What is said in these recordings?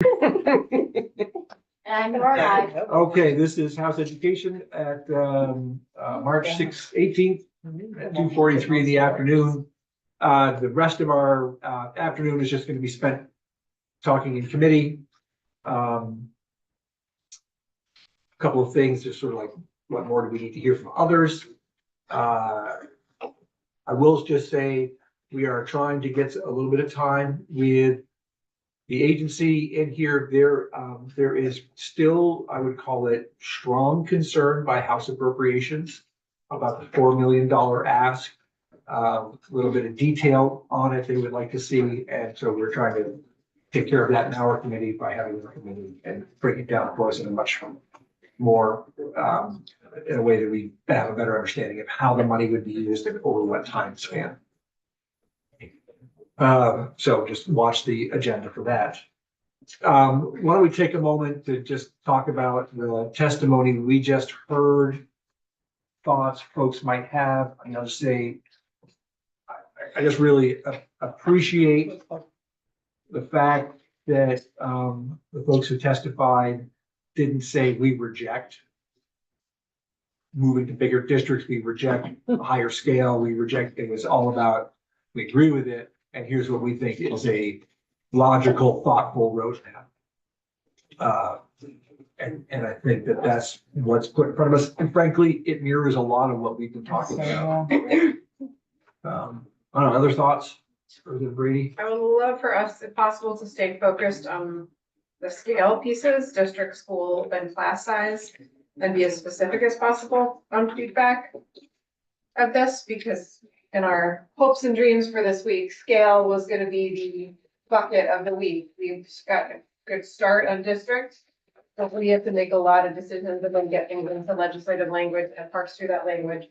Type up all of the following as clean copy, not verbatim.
And you're right. Okay, this is House Education at March 18th at 2:43 in the afternoon. The rest of our afternoon is just going to be spent talking in committee. A couple of things, just sort of like, what more do we need to hear from others? I will just say, we are trying to get a little bit of time with the agency in here. There is still, I would call it, strong concern by House Appropriations about the $4 million ask. A little bit of detail on it they would like to see, and so we're trying to take care of that in our committee by having the committee and break it down for us in a much more in a way that we have a better understanding of how the money would be used and over what time span. So just watch the agenda for that. Why don't we take a moment to just talk about the testimony we just heard, thoughts folks might have. I'm going to say, I just really appreciate the fact that the folks who testified didn't say we reject moving to bigger districts, we reject a higher scale, we reject. It was all about, we agree with it, and here's what we think is a logical, thoughtful roadmap. And I think that that's what's put in front of us. And frankly, it mirrors a lot of what we've been talking about. I don't know, other thoughts? Further, Brady? I would love for us, if possible, to stay focused on the scale pieces, district, school, and class size, and be as specific as possible on feedback of this, because in our hopes and dreams for this week, scale was gonna be the bucket of the week. We've got a good start on district, but we have to make a lot of decisions and then get things into legislative language and parse through that language.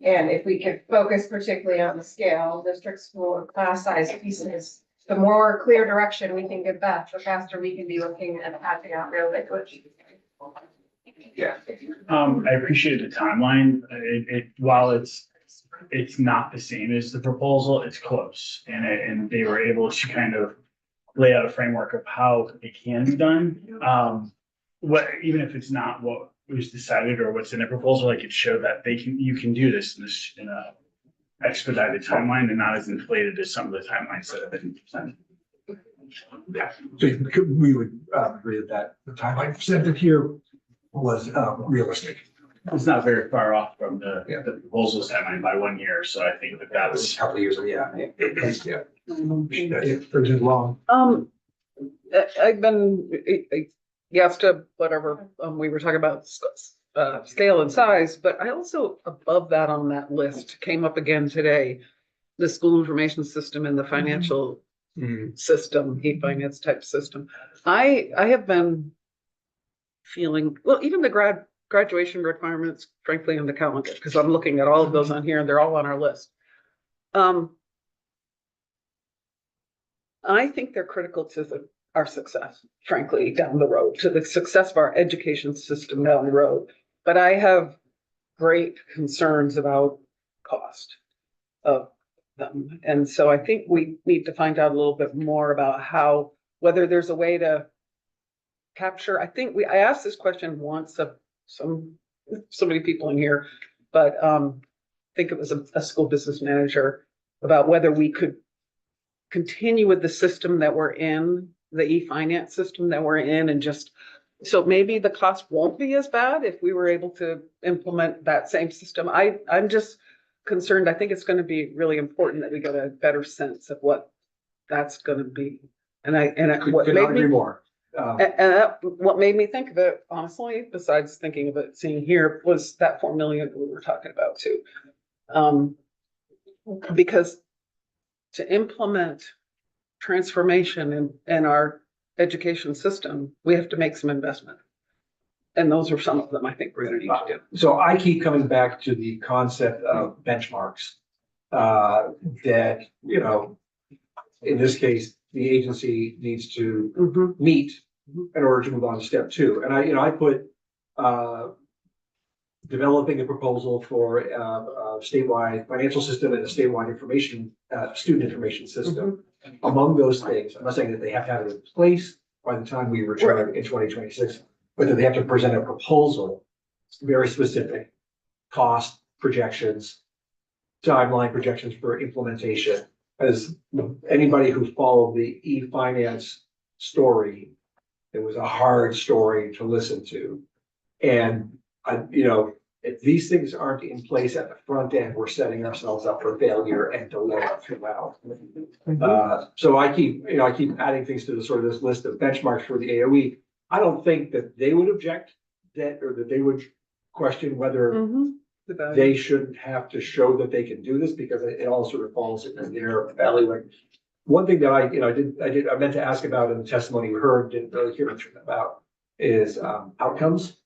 And if we could focus particularly on the scale, district, school, and class size pieces, the more clear direction we can give Beth, the faster we can be looking at hatching out real language. Yeah. I appreciate the timeline. While it's not the same as the proposal, it's close. And they were able to kind of lay out a framework of how it can be done. Even if it's not what was decided or what's in the proposal, I could show that you can do this in a expedited timeline and not as inflated as some of the timelines that have been presented. Yeah, so we would agree that the timeline presented here was realistic. It's not very far off from the Yeah. proposal's timeline by 1 year, so I think that A that's. couple of years, yeah. Yeah. Pretty long. I've been, yes to whatever, we were talking about scale and size, but I also, above that on that list, came up again today, the school information system and the financial system, e-finance type system. I have been feeling, well, even the graduation requirements, frankly, on the calendar, because I'm looking at all of those on here and they're all on our list. I think they're critical to our success, frankly, down the road, to the success of our education system down the road. But I have great concerns about cost of them. And so I think we need to find out a little bit more about whether there's a way to capture. I asked this question once of so many people in here, but I think it was a school business manager, about whether we could continue with the system that we're in, the e-finance system that we're in, and just, so maybe the cost won't be as bad if we were able to implement that same system. I'm just concerned. I think it's going to be really important that we get a better sense of what that's going to be. And what made me more. What made me think of it, honestly, besides thinking of it, seeing here, was that 4 million we were talking about too. Because to implement transformation in our education system, we have to make some investment. And those are some of them I think we're going to need to do. So I keep coming back to the concept of benchmarks. That, in this case, the agency needs to meet in order to move on to step 2. And I put developing a proposal for a statewide financial system and a statewide student information system. Among those things, I'm not saying that they have to have it in place, by the time we return in 2026. But then they have to present a proposal, very specific, cost projections, timeline projections for implementation. As anybody who followed the e-finance story, it was a hard story to listen to. And if these things aren't in place at the front end, we're setting ourselves up for failure and delay throughout. So I keep adding things to the sort of this list of benchmarks for the AOE. I don't think that they would object or that they would question whether they shouldn't have to show that they can do this, because it all sort of falls in their bailiwick. One thing that I meant to ask about in the testimony we heard, didn't really hear much about, is outcomes.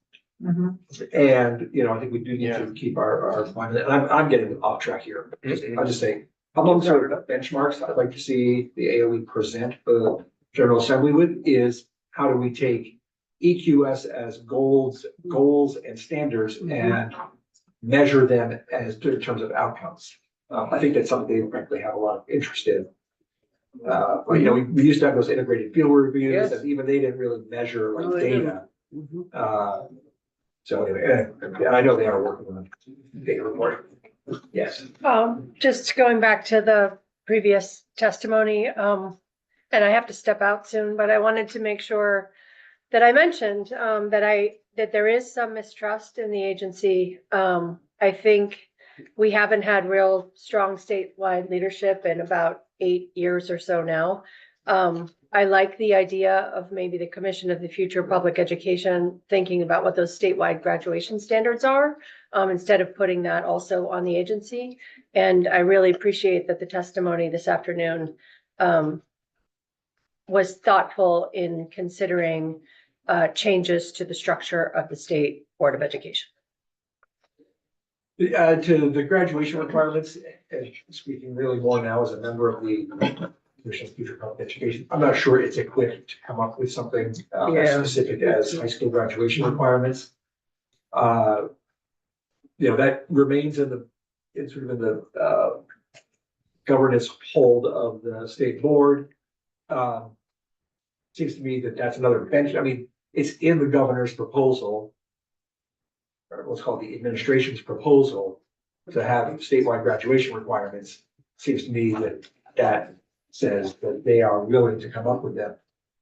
And, I think we do need to keep our mind, and I'm getting off track here. I'll just say, how long sort of benchmarks I'd like to see the AOE present the General Assembly with is, how do we take EQS as goals and standards and measure them in terms of outcomes? I think that's something they frankly have a lot of interest in. But, we used to have those integrated field reviews, and even they didn't really measure like data. So anyway, and I know they are working on data reporting. Yes. Just going back to the previous testimony, and I have to step out soon, but I wanted to make sure that I mentioned, that there is some mistrust in the agency. I think we haven't had real strong statewide leadership in about 8 years or so now. I like the idea of maybe the Commission of the Future of Public Education thinking about what those statewide graduation standards are, instead of putting that also on the agency. And I really appreciate that the testimony this afternoon was thoughtful in considering changes to the structure of the State Board of Education. To the graduation requirements, and speaking really more now as a member of the Commission of Future Public Education, I'm not sure it's equipped to come up with something as specific as high school graduation requirements. That remains in the governance hold of the state board. Seems to me that that's another bench. I mean, it's in the governor's proposal, or what's called the administration's proposal, to have statewide graduation requirements. Seems to me that says that they are willing to come up with them.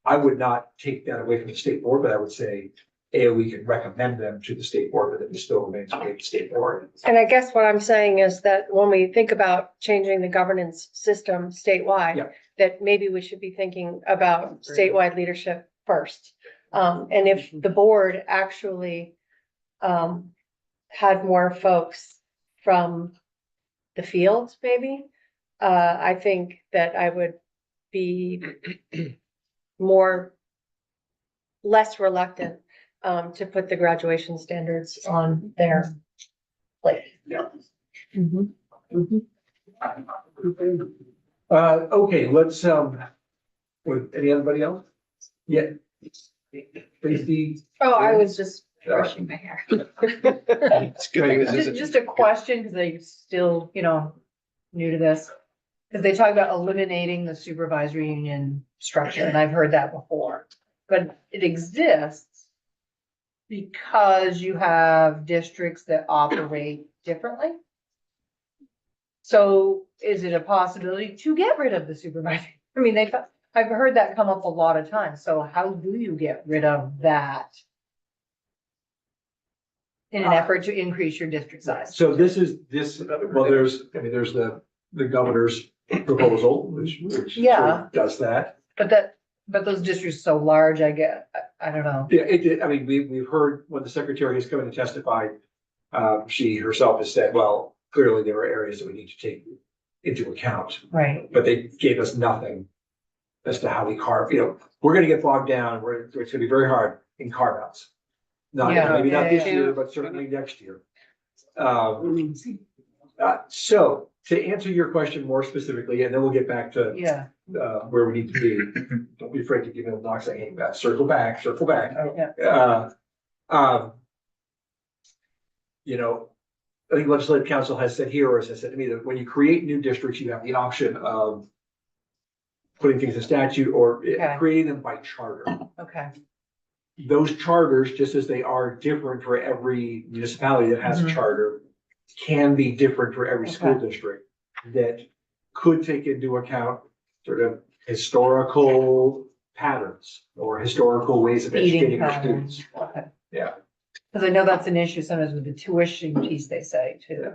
I would not take that away from the state board, but I would say AOE can recommend them to the state board, but it still remains a state board. And I guess what I'm saying is that when we think about changing the governance system statewide, that maybe we should be thinking about statewide leadership first. And if the board actually had more folks from the field, maybe, I think that I would be less reluctant to put the graduation standards on their plate. Okay, let's, with anybody else? Yeah. Tracy? Oh, I was just brushing my hair. It's good. Just a question, because I'm still, new to this. Because they talk about eliminating the supervisory union structure, and I've heard that before. But it exists because you have districts that operate differently. So is it a possibility to get rid of the supervisory? I mean, I've heard that come up a lot of times. So how do you get rid of that in an effort to increase your district size? So there's the governor's proposal, which sort of does that. But those districts so large, I don't know. Yeah, we've heard when the secretary has come in and testified, she herself has said, well, clearly there are areas that we need to take into account. Right. But they gave us nothing as to how we carve, we're gonna get bogged down, it's gonna be very hard in carve outs. Maybe not this year, but certainly next year. So to answer your question more specifically, and then we'll get back to where we need to be. Don't be afraid to give me a knock saying, hey, circle back. I think legislative council has said here, or has said to me, that when you create new districts, you have the option of putting things in statute or Okay. creating them by charter. Okay, Those charters, just as they are different for every municipality that has a Mhm. charter, can be different for every school Okay. district that could take into account sort of historical patterns or historical ways of feeding educating our patterns. students. Okay. Yeah. Cause I know that's an issue sometimes with the tuition piece they say too.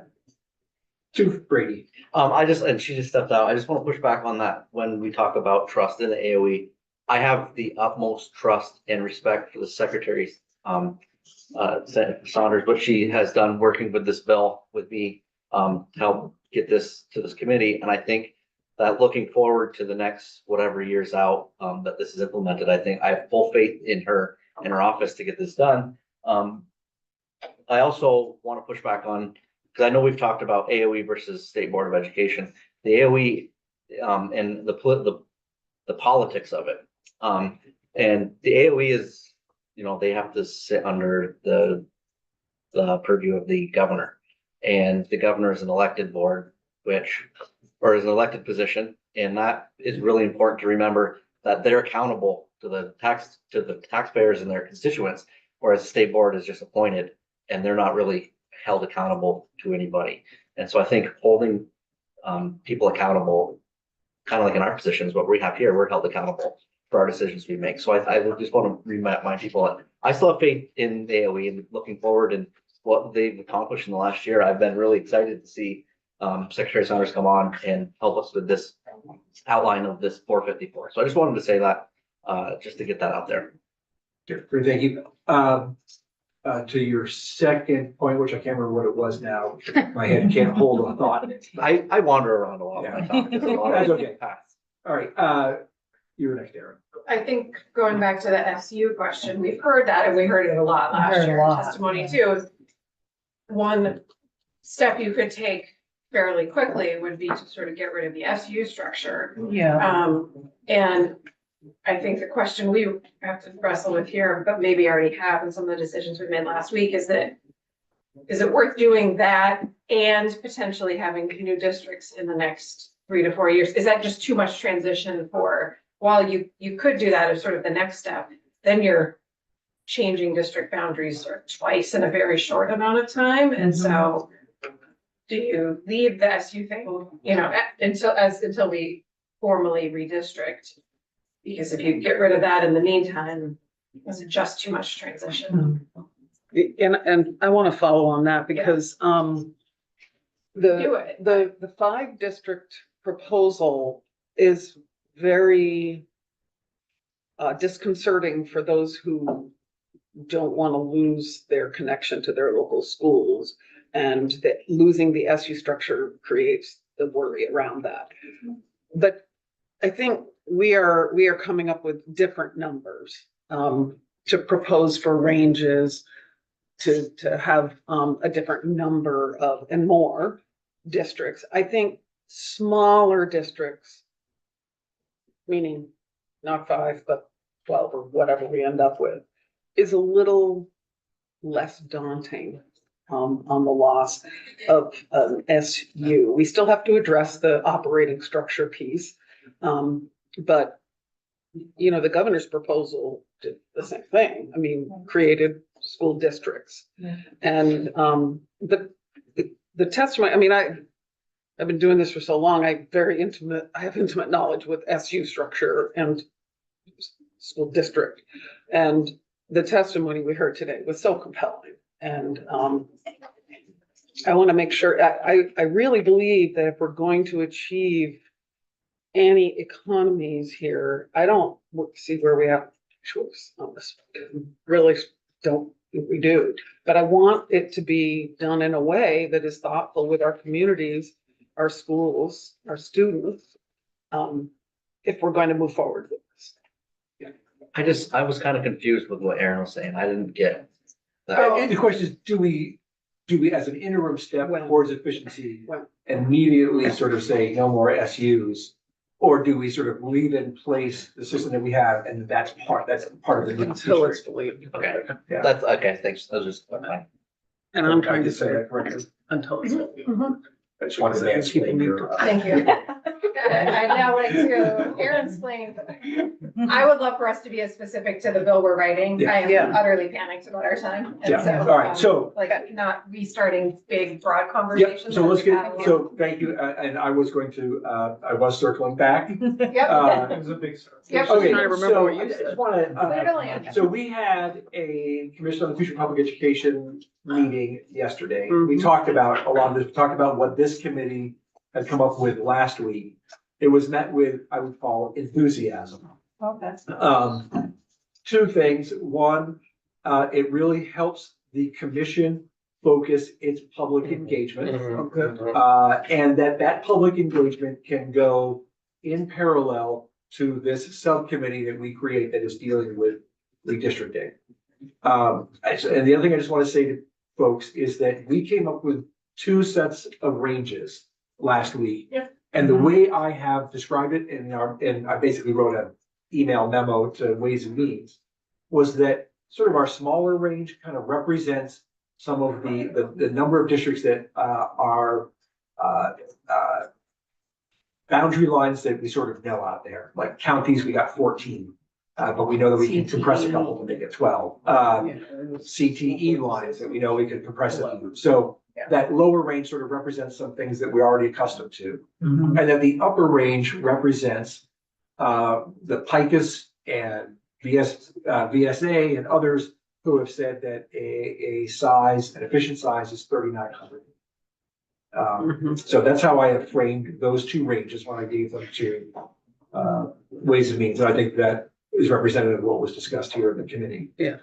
To Brady. And she just stepped out. I just want to push back on that when we talk about trust in the AOE. I have the utmost trust and respect for the secretary's, Senator Saunders, what she has done working with this bill with me, to help get this to this committee. And I think that looking forward to the next whatever years out, that this is implemented, I think I have full faith in her and her office to get this done. I also want to push back on, because I know we've talked about AOE versus State Board of Education, the AOE, and the politics of it. And the AOE is, they have to sit under the purview of the governor. And the governor is an elected board, or is an elected position. And that is really important to remember, that they're accountable to the taxpayers and their constituents, whereas the state board is just appointed and they're not really held accountable to anybody. And so I think holding people accountable, kind of like in our positions, what we have here, we're held accountable for our decisions we make. So I would just want to remind people that I still have faith in the AOE and looking forward and what they've accomplished in the last year. I've been really excited to see Secretary Saunders come on and help us with this outline of this 454. So I just wanted to say that, just to get that out there. Great, thank you. To your second point, which I can't remember what it was now, my head can't hold a thought. I wander around a lot when I talk. There's a lot of That's okay. paths. All right, you're next, Aaron. I think going back to the SU question, we've heard that and we heard it a lot We last heard a year in lot, testimony yeah. too. One step you could take fairly quickly would be to sort of get rid of the SU structure. Yeah, And I think the question we have to wrestle with here, but maybe already have in some of the decisions we made last week, is it worth doing that and potentially having new districts in the next 3 to 4 years? Is that just too much transition for, while you could do that as sort of the next step, then you're changing district boundaries sort of twice in a very short amount of time. And so do you leave the SU thing, until we formally redistrict? Because if you get rid of that in the meantime, is it just too much transition? And I want to follow on that because, Do it. the 5-district proposal is very disconcerting for those who don't want to lose their connection to their local schools, and that losing the SU structure creates the worry around that. But I think we are coming up with different numbers to propose for ranges, to have a different number of and more districts. I think smaller districts, meaning not 5, but 12 or whatever we end up with, is a little less daunting on the loss of SU. We still have to address the operating structure piece. But, the governor's proposal did the same thing. I mean, created school districts. Yeah. And the testimony, I mean, I've been doing this for so long, I have intimate knowledge with SU structure and school district. And the testimony we heard today was so compelling. And I want to make sure, I really believe that if we're going to achieve any economies here, I don't see where we have choice on this. Really don't think we do. But I want it to be done in a way that is thoughtful with our communities, our schools, our students, if we're going to move forward with this. I was kind of confused with what Aaron was saying. I didn't get that. And the question is, do we, as an interim step Well- towards efficiency, Well- immediately sort of say no more SUs? Or do we sort of leave in place the system that we have, and that's part of the new Until it's district? believed. Okay, Yeah. that's okay. Thanks. That was just fine. And I'm I trying to did say say that correctly. until it's. I just wanted to answer. Thank you. I know, like, to Aaron's point, I would love for us to be as specific to the bill we're writing. I Yeah. am utterly panicked about our time. And Yeah, so, all right, so- like, not restarting big, broad Yep, conversations. so let's that we've get, had. so thank you, and I was going to, I was circling back. Yep. Uh, was a big. Yep. Okay, Trying to remember so what you I just said. wanna, Clear to land. so we had a Commission on the Future of Public Education meeting yesterday. We Mhm. talked about a lot of this, we talked about what this committee had come up with last week. It was met with, I would call, enthusiasm. Okay. Two things. One, it really helps the commission focus its public engagement. And that public engagement can go in parallel to this subcommittee that we create that is dealing with redistricting. And the other thing I just want to say to folks is that we came up with two sets of ranges last week. Yeah. And the way I have described it and I basically wrote an email memo to Ways and Means, was that sort of our smaller range kind of represents some of the number of districts that are boundary lines that we sort of know out there. Like counties, we got 14, but we know that we can compress a couple to make it 12. CTE lines that we know we can compress it. So that lower range sort of represents some things that we're already accustomed to. And then the upper range represents the PICUS and VSA and others who have said that a size, an efficient size is 3,900. So that's how I have framed those two ranges when I gave them to Ways and Means. And I think that is representative of what was discussed here in the committee. Yeah.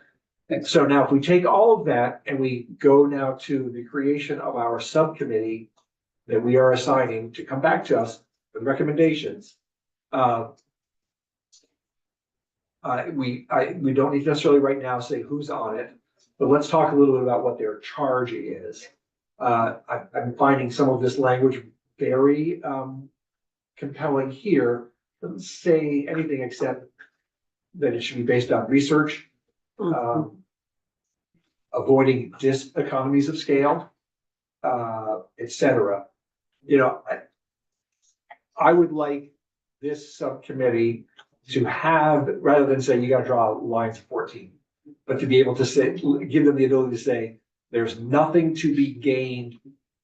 Thanks. So now if we take all of that and we go now to the creation of our subcommittee that we are assigning to come back to us with recommendations. We don't need to necessarily right now say who's on it, but let's talk a little bit about what their charge is. I'm finding some of this language very compelling here. Doesn't say anything except that it should be based on research, avoiding diseconomies of scale, et cetera. You know, I would like this subcommittee to have, rather than say you gotta draw lines of 14, but to be able to say, give them the ability to say, there's nothing to be gained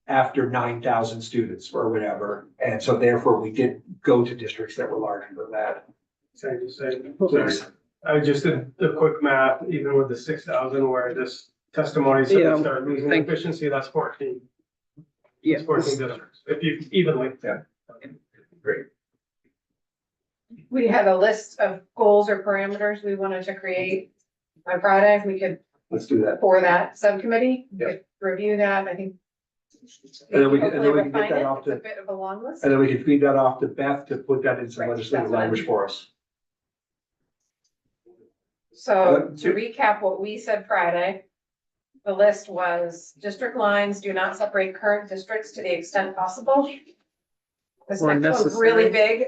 after 9,000 students or whatever. And so therefore we did go to districts that were larger than that. So I just say, I just did the quick math, even with the 6,000 where this testimony said Yeah, we started losing thank- efficiency, that's 14. Yeah. It's 14 districts, if you evenly. Great. We had a list of goals or parameters we wanted to create on Friday. We could, Let's do that. for that subcommittee, we Yeah. could review that. I think. And then we can hopefully get refine that it. off It's a to, bit of a long list. and then we can feed that off to Beth to put that in some Right, legislative that's what I'm- language for us. So to recap what we said Friday, the list was district lines do not separate current districts to the extent possible. This Or next one's necessary. really big,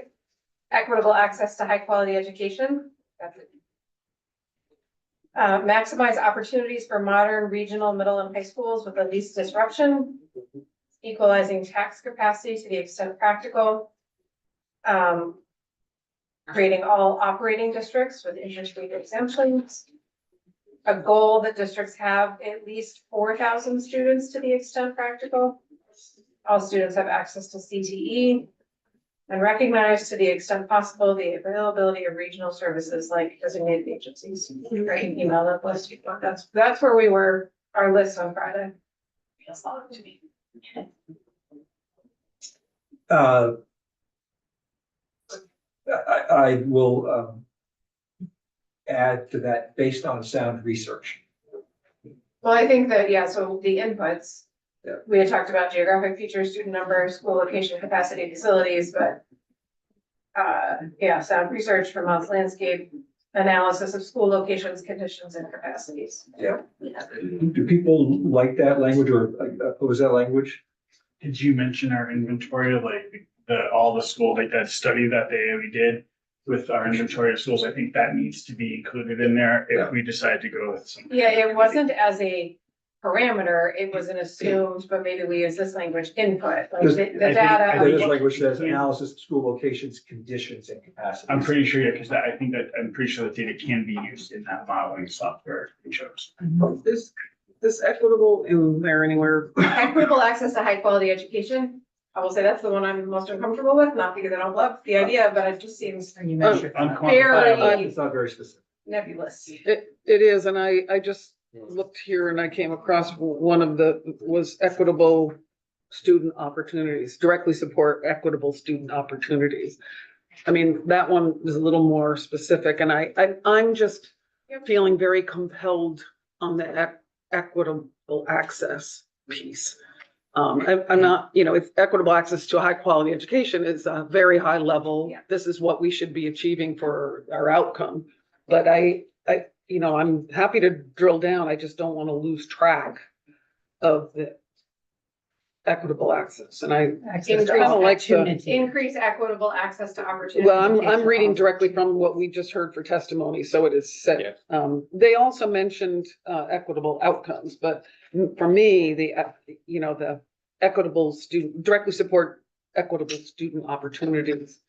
equitable access to high quality education. That's it. Maximize opportunities for modern regional, middle and high schools with the least disruption. Equalizing tax capacity to the extent practical. Creating all operating districts with interest rate exemptions. A goal that districts have at least 4,000 students to the extent practical. All students have access to CTE. And recognize to the extent possible the availability of regional services like designated agencies. Right, email that list. That's where we were, our list on Friday. Feels long to me. I will add to that based on sound research. Well, I think that, yeah, so the inputs. Yeah. We had talked about geographic features, student numbers, school location, capacity, facilities, but. Yeah, sound research, Vermont's landscape, analysis of school locations, conditions and capacities. Yeah. Do people like that language or oppose that language? Did you mention our inventory of like all the schools, like that study that we did with our inventory of schools? I think that needs to be included in there Yeah. if we decide to go with some. Yeah, it wasn't as a parameter, it wasn't assumed, but maybe we use this language input, like Does- the I think- data. I And then of this what- language says analysis of school locations, conditions and capacity. I'm pretty sure, yeah, because I think that, I'm pretty sure that data can be used in that modeling software we chose. Is this equitable in there anywhere? Equitable access to high quality education. I will say that's the one I'm most uncomfortable with, not because I don't love the idea, but it just seems And you measure. Unquantifiable. It's not very specific. nebulous. It is, and I just looked here and I came across one of was equitable student opportunities, directly support equitable student opportunities. I mean, that one is a little more specific, and I'm just Yep. feeling very compelled on the equitable access piece. I'm not, if equitable access to a high quality education is a very high level, Yeah. this is what we should be achieving for our outcome. But I'm happy to drill down. I just don't want to lose track of the equitable access. And I Access to Increase opportunity. Increase equitable access to opportunity. well, I'm reading directly from what we just heard for testimony, so it is said. They also mentioned equitable outcomes, but for me, the equitable student, directly support equitable student opportunities.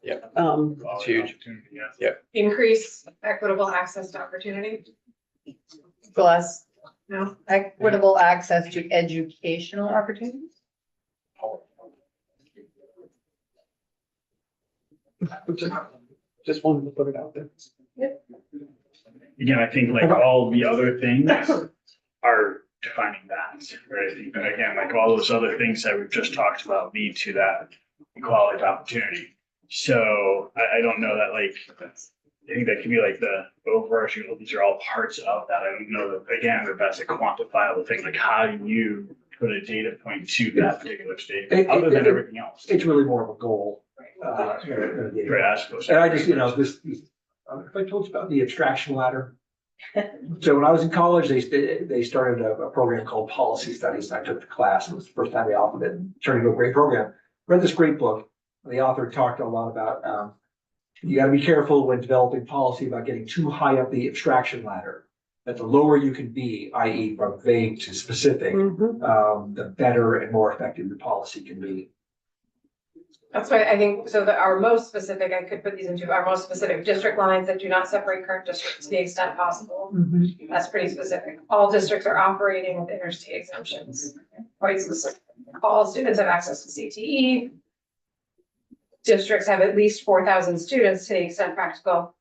It's huge. Yeah. Increase equitable access to opportunity. Plus No, equitable access to educational opportunities. Just wanted to put it out there. Again, I think like all the other things are defining that, right? I think that again, like all those other things that we've just talked about lead to that equality of opportunity. So I don't know that like, I think that could be like the overarching, well, these are all parts of that. I don't know that, again, that that's a quantifiable thing. Like how do you put a data point to that particular statement other than everything else? It's really more of a goal. Right, I suppose. And I just, if I told you about the abstraction ladder. So when I was in college, they started a program called Policy Studies. And I took the class. It was the first time they offered it. Turned into a great program. Read this great book. The author talked a lot about, you gotta be careful when developing policy about getting too high up the abstraction ladder. That the lower you can be, i.e. from vague to specific, the better and more effective your policy can be. that's why I think, so that our most specific, I could put these into our most specific district lines that do not separate current districts to the extent possible. That's pretty specific. All districts are operating with interstate exemptions. Quite specific. All students have access to CTE. Districts have at least 4,000 students to the extent practical.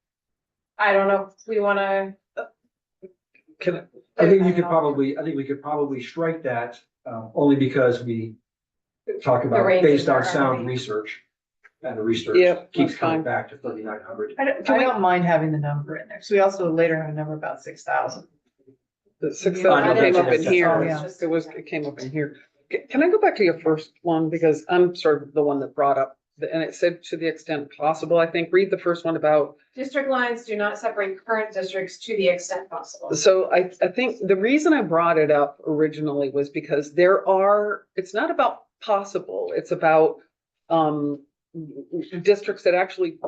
I don't know if we wanna. I think we could probably strike that, only because we talk about ranges based on are sound already- research. And the research Yeah, keeps that's coming fine. back to 3,900. I don't mind having the number in there. So we also later have a number about 6,000. The six Yeah, thousand I came up in didn't- here. Oh, yeah. It came up in here. Can I go back to your first one? Because I'm sort of the one that brought up, and it said to the extent possible, I think, read the first one about. District lines do not separate current districts to the extent possible. So I think the reason I brought it up originally was because it's not about possible, it's about, districts that actually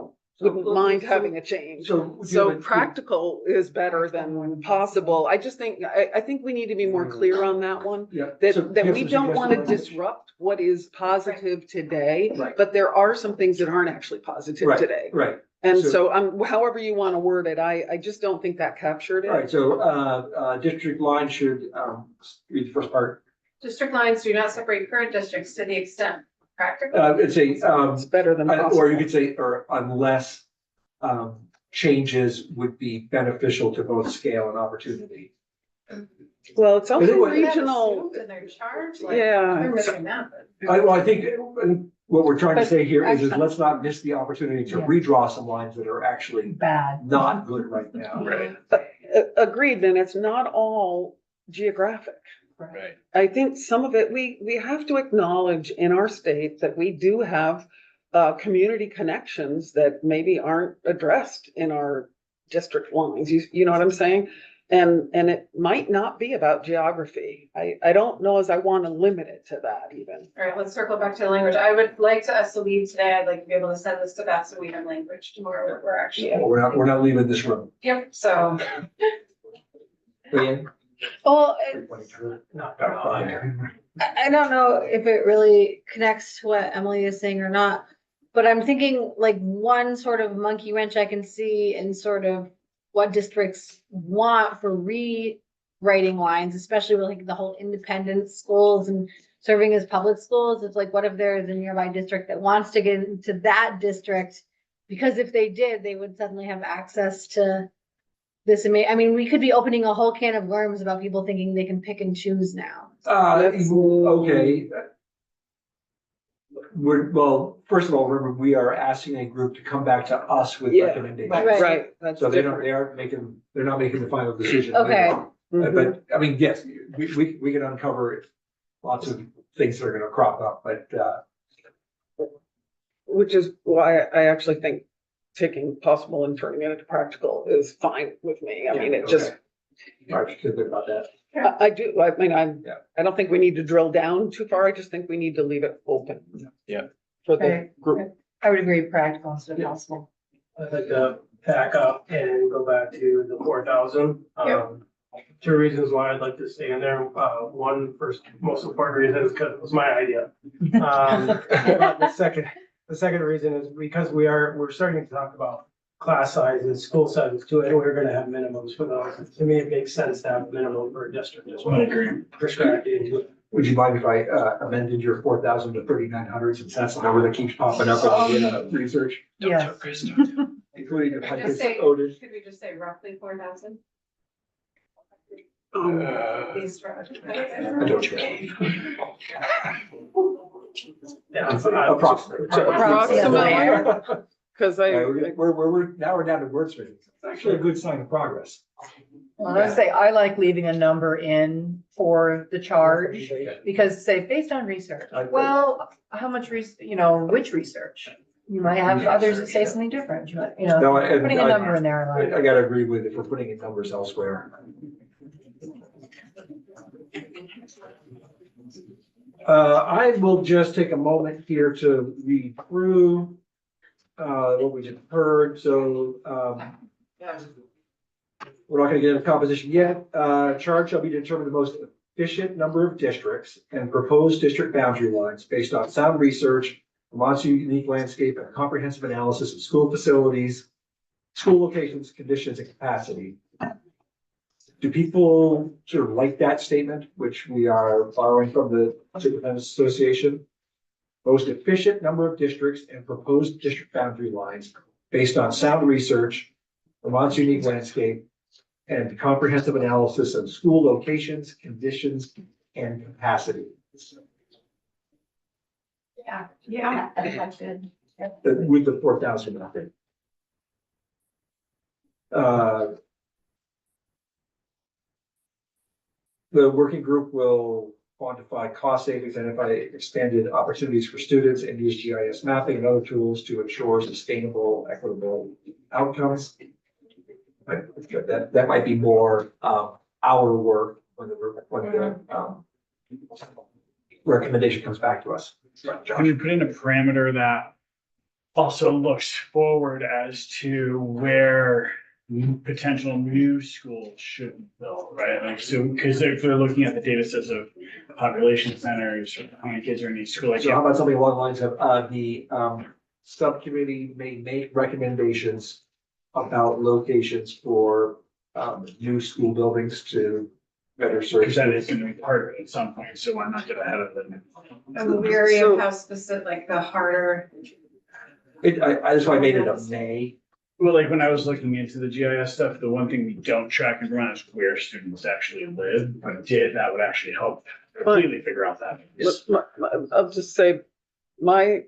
wouldn't mind having a change. So practical is better than possible. I just think, I think we need to be more clear on that one. Yeah. So do That you have we some don't want to suggestions? disrupt what is positive today, Right. but there are some things that aren't actually positive Right. today. Right, And So- so, however you want to word it, I just don't think that captured all right, it. so, district line should, read the first part. District lines do not separate current districts to the extent practical. It's a, It's better than or you possible. could say, or unless, changes would be beneficial to both scale and opportunity. Well, it's also Is it what- They have regional, assumed in their charge, like, yeah. they're missing that, but. I think what we're trying to say here is Actually- let's not miss the opportunity to Yeah. redraw some lines that are actually Bad. not good right now. Right, Agreed, and it's not all geographic. right. I think some of it, we have to acknowledge in our state that we do have community connections that maybe aren't addressed in our district lines. You know what I'm saying? And it might not be about geography. I don't know as I want to limit it to that even. All right, let's circle back to the language. I would like to us to leave today. I'd like to be able to send this to Beth so we have language tomorrow. We're actually. Well, we're not leaving this room. Yep, so Leanne? Well, Not I don't know if it really connects to what Emily is saying or not, but I'm thinking like one sort of monkey wrench I can see in sort of what districts want for rewriting lines, especially with like the whole independent schools and serving as public schools. It's like, what if there is a nearby district that wants to get into that district? Because if they did, they would suddenly have access to this. I mean, we could be opening a whole can of worms about people thinking they can pick and choose now. Okay. Well, first of all, remember, we are asking a group to come back to us with Yeah, recommendations. Right. Right, that's So different. they're not making the final decision. Okay. Mhm. But, I mean, yes, we can uncover lots of things that are gonna crop up, but, Which is why I actually think taking possible and turning it into practical is fine with me. I mean, it just, all right, feel good about that. I do, I mean, Yeah. I don't think we need to drill down too far. I just think we need to leave it open. Yeah. For the Okay. group. I would agree, practical instead of possible. I'd like to back up and go back to the 4,000. Two reasons why I'd like to stay in there. One, first, most important reason is because it was my idea. But the second reason is because we're starting to talk about class sizes, school sizes too, and we're gonna have minimums for those. To me, it makes sense to have a minimum for a district as well. I agree. Prescribed into it. Would you mind if I amended your 4,000 to 3,900, since that's the number that keeps popping up in the research, Yeah. including the Just Hudgens say- Otis. Could we just say roughly 4,000? I don't Yeah, Approximately. Approximately. Cause Yeah, now we're down to wordsmithing. It's actually a good sign of progress. Well, let's say I like leaving a number in for the charge, because say, based on research, I agree. well, how much which research? You might have others that say something different, No, and putting a number in there. I like. I gotta agree with if we're putting in numbers elsewhere. I will just take a moment here to read through what we just heard, so we're not gonna get into composition yet. Charge shall be to determine the most efficient number of districts and proposed district boundary lines based on sound research, Vermont's unique landscape, and comprehensive analysis of school facilities, school locations, conditions, and capacity. Do people sort of like that statement, which we are borrowing from the Superintendent's Association? Most efficient number of districts and proposed district boundary lines based on sound research, Vermont's unique landscape, and comprehensive analysis of school locations, conditions, and capacity. Yeah, that's good. With the 4,000 method. The working group will quantify cost savings, identify expanded opportunities for students, and use GIS mapping and other tools to ensure sustainable, equitable outcomes. That might be more our work when the recommendation comes back to us. Can you put in a parameter that also looks forward as to where potential new schools should be built, right? Like, so, because if they're looking at the data sets of population centers, or how many kids are in each school, like, So how about something along the lines of, the subcommittee may make recommendations about locations for new school buildings to better serve. because that is gonna be part of it at some point, so why not get ahead of it? I'm weary So- of how specific, like the harder. That's why I made it a may. Well, like when I was looking into the GIS stuff, the one thing we don't track and run is where students actually live. If I did, that would actually help completely figure out that. I'll just say, my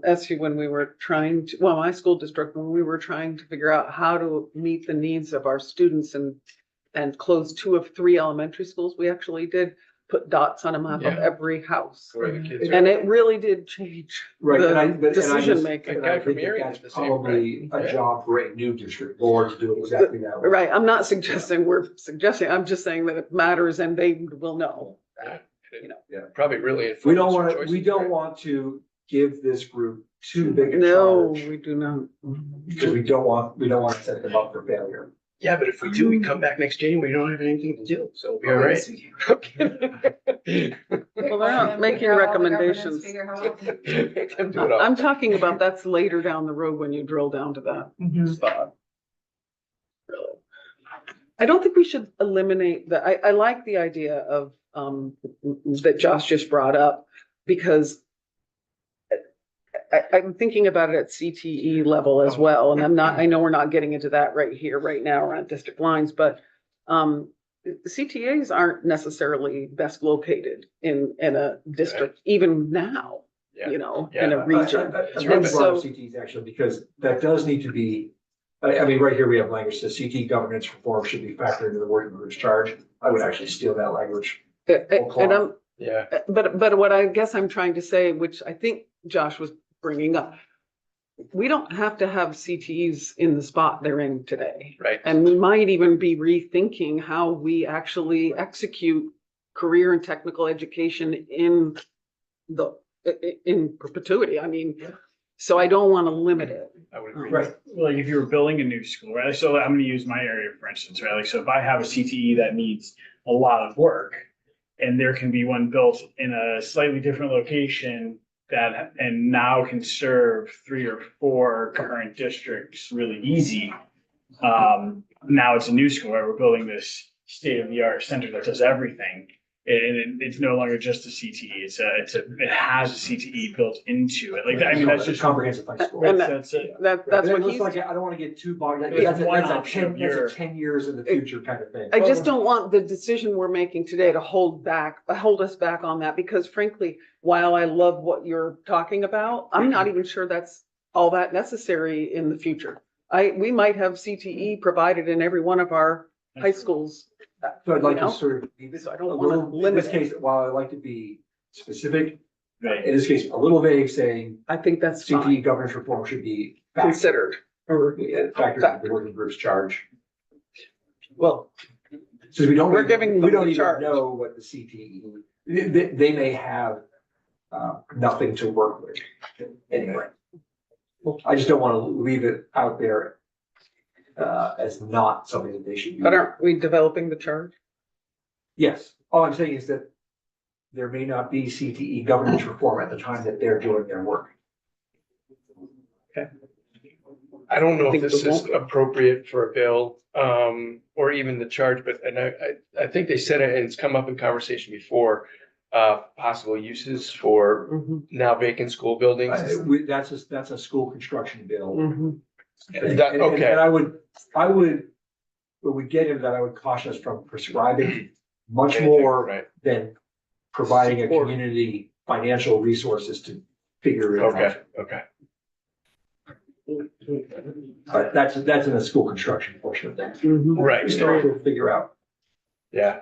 SU, when we were trying to, well, my school district, when we were trying to figure out how to meet the needs of our students and close 2 of 3 elementary schools, we actually did put dots on a map of Yeah. every house. Where the kids And it really did change Right, and I, the but, and I decision just, making. and I think that that's probably a job for a new district board to do exactly that. way. Right, I'm not suggesting, I'm just saying that it matters and they will know. Probably really. We influence don't your want to, choices, we don't right? want to give this group too big a No, charge, we do not. because we don't want to set them up for failure. Yeah, but if we do, we come back next January, we don't have anything to do, so we'll be all right. Well, they're not making recommendations. Can do it all. I'm talking about that's later down the road when you drill down to that spot. Really. I don't think we should eliminate I like the idea of, that Josh just brought up, because I'm thinking about it at CTE level as well, and I know we're not getting into that right here, right now, around district lines, but, CTAs aren't necessarily best located in a district, even now, Yeah. you know, Yeah. in a region. I'm glad And you brought up so- CTs actually, because that does need to be, I mean, right here we have language, that CT governance reform should be factored into the working group's charge. I would actually steal that language. And I'm, Yeah, but what I guess I'm trying to say, which I think Josh was bringing up, we don't have to have CTEs in the spot they're in today. right. And we might even be rethinking how we actually execute career and technical education in perpetuity. I mean, so I don't want to limit it. I would agree. Right. Like if you were building a new school, right? So I'm gonna use my area, for instance, right? Like, so if I have a CTE that needs a lot of work, and there can be one built in a slightly different location that, and now can serve 3 or 4 current districts really easy. Now it's a new school, right? We're building this state-of-the-art center that does everything. And it's no longer just a CTE, it has a CTE built into it. Like, I mean, that's just. Comprehensive high school. And That's it. That's But what it looks he's, like, I don't want to get too bogged down. It's That's one a option of 10 your- 10 years in the future kind of thing. I just don't want the decision we're making today to hold us back on that, because frankly, while I love what you're talking about, I'm not even sure that's all that necessary in the future. We might have CTE provided in every one of our high schools. So I'd like You to know? sort of be So I a don't want to little, in limit this it. case, while I like to be specific, Right. in this case, a little vague, saying I think that's CTE fine, governance reform should be factored considered, or, into the working group's charge. well, Since we don't. We're giving We them don't the even charge. know what the CTE, they may have, nothing to work with anyway. I just don't want to leave it out there, as not something that they should be. but aren't we developing the charge? Yes, all I'm saying is that there may not be CTE governance reform at the time that they're doing their work. I don't know I if think this the is won't- appropriate for a bill, or even the charge, but, and I think they said it, and it's come up in conversation before, possible uses for Mhm, now vacant school buildings. That's a school construction bill. mhm. That- okay. And I would, when we get into that, I would caution us from prescribing much more Right, than providing a Support. community financial resources to figure it okay, out. okay. But that's in the school construction portion of that. Mhm. Right, We still have to figure out. yeah.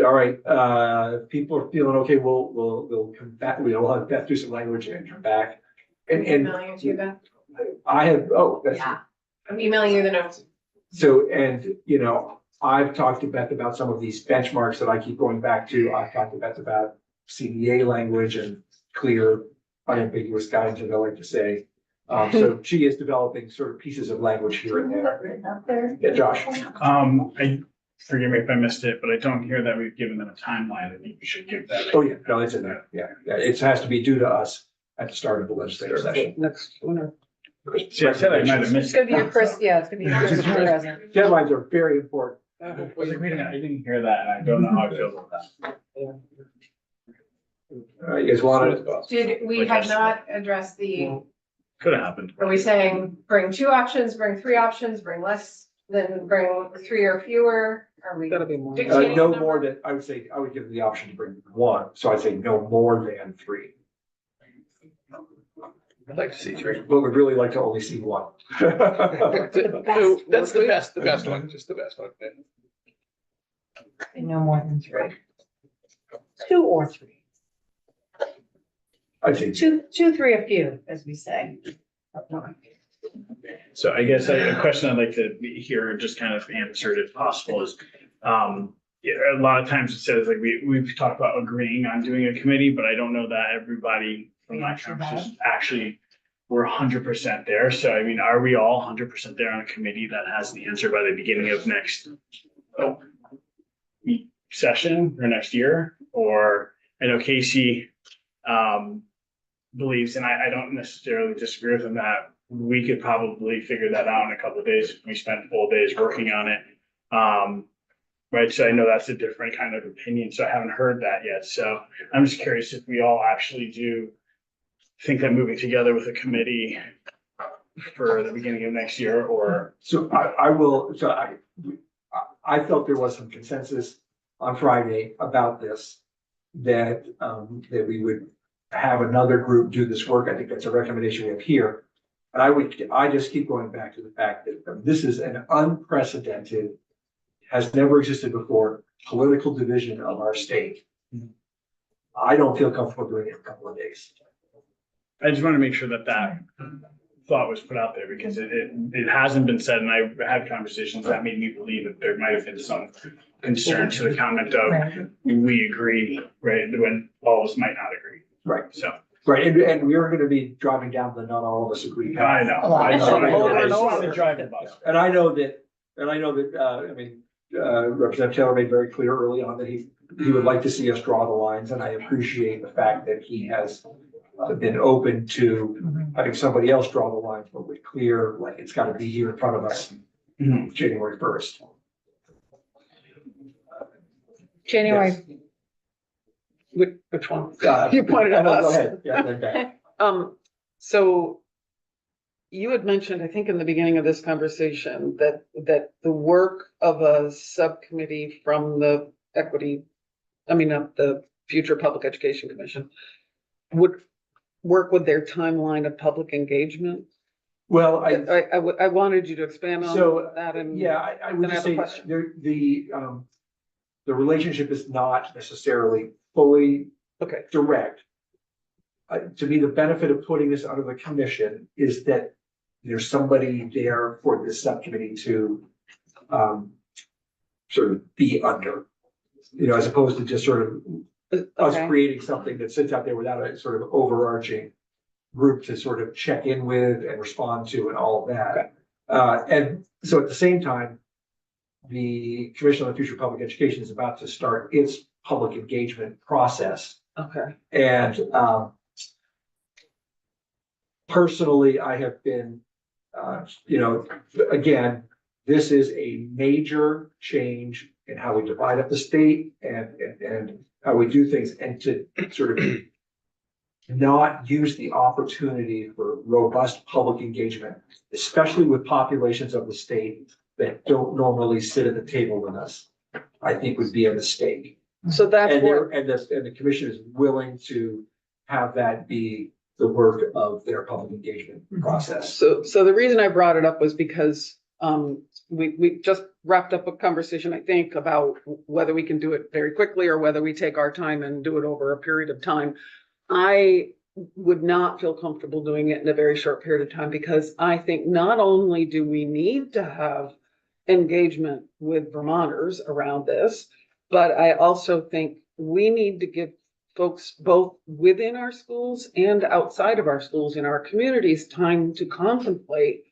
All right, people are feeling okay, we'll come back, we'll have Beth do some language and come back. And Emailing it to you, Beth. I have, that's, Yeah. I'm emailing you the notes. so, and, you know, I've talked to Beth about some of these benchmarks that I keep going back to. I've talked to Beth about CDA language and clear, unambiguous guidance, as I like to say. So she is developing sort of pieces of language here and there. Yeah, Josh. Forgive me if I missed it, but I don't hear that we've given them a timeline. I think we should give that. Oh, yeah, no, it's in there. Yeah, it has to be due to us at the start of the legislative session. Next winter. See, I said I might have It's missed gonna it. be your first, yeah, it's gonna be your Christmas present. Deadlines are very important. I was like, wait a minute, I didn't hear that, and I don't know how I feel about that. You guys want to, Did, we have not addressed Could have happened. are we saying bring 2 options, bring 3 options, bring less than bring 3 or fewer? Are we? Gotta be more. Dictating no the more number? than, I would say, I would give them the option to bring 1, so I'd say no more than 3. I'd like to see 3. But we'd really like to only see 1. That's the best one, just the best one. No more than 3. 2 or 3. I'd say 2, 3, a few, as we say. So I guess a question I'd like to hear just kind of answered if possible is, yeah, a lot of times it says like we've talked about agreeing on doing a committee, but I don't know that everybody from my conversation actually we're 100% there. So I mean, are we all 100% there on a committee that has the answer by the beginning of next session or next year? Or I know Casey believes, and I don't necessarily disagree with him, that we could probably figure that out in a couple of days if we spent full days working on it. Right, so I know that's a different kind of opinion, so I haven't heard that yet. So I'm just curious if we all actually do think that moving together with a committee for the beginning of next year, or So I felt there was some consensus on Friday about this, that we would have another group do this work. I think that's a recommendation we have here. And I just keep going back to the fact that this is an unprecedented, has never existed before, political division of our state. I don't feel comfortable doing it in a couple of days. I just want to make sure that that thought was put out there, because it hasn't been said, and I had conversations that made me believe that there might have been some concern to the comment of we agree, right, when all of us might not agree. Right. So. Right, and we are gonna be driving down the not all of us agree. I know. A lot. I just wanted Over I and just wanted over. to drive the bus. And I know that, Representative Taylor made very clear early on that he would like to see us draw the lines, and I appreciate the fact that he has been open to having somebody else draw the lines, but with clear, like, it's gotta be here in front of us, January 1st. January, Which one? You pointed at Go us. ahead, yeah, then back. So you had mentioned, I think in the beginning of this conversation, that the work of a subcommittee from the the Future Public Education Commission would work with their timeline of public engagement. Well, I wanted you to expand So, on that, and yeah, I would Then I just have a say, question. the relationship is not necessarily fully okay, direct. To me, the benefit of putting this under the commission is that there's somebody there for this subcommittee to sort of be under, as opposed to just sort of us okay, creating something that sits out there without a sort of overarching group to sort of check in with and respond to and all of that. And so at the same time, the Commission on the Future of Public Education is about to start its public engagement process. okay, And personally, I have been, again, this is a major change in how we divide up the state and how we do things, and to sort of not use the opportunity for robust public engagement, especially with populations of the state that don't normally sit at the table with us, I think would be a mistake. so that's And where, the commission is willing to have that be the work of their public engagement process. so the reason I brought it up was because we just wrapped up a conversation, I think, about whether we can do it very quickly or whether we take our time and do it over a period of time. I would not feel comfortable doing it in a very short period of time, because I think not only do we need to have engagement with Vermonters around this, but I also think we need to give folks both within our schools and outside of our schools in our communities time to contemplate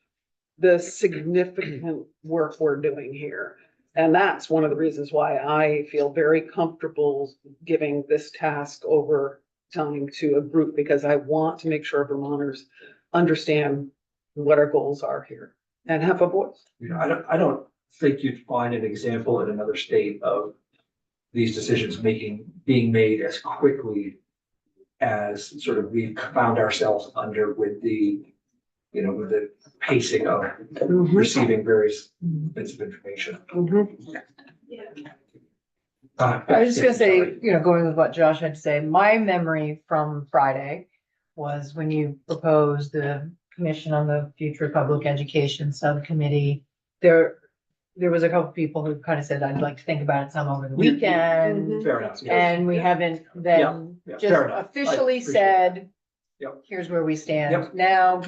the significant work we're doing here. And that's one of the reasons why I feel very comfortable giving this task over time to a group, because I want to make sure Vermonters understand what our goals are here and have a voice. I don't think you'd find an example in another state of these decisions being made as quickly as sort of we've found ourselves under with the pacing of receiving various bits of information. I was just gonna say, going with what Josh had to say, my memory from Friday was when you proposed the Commission on the Future of Public Education Subcommittee. There was a couple people who kind of said, I'd like to think about it some over the weekend. Fair enough. yeah. And we haven't then Yeah, just fair enough. I officially appreciate said, Yep. here's where we stand. Yep. Now,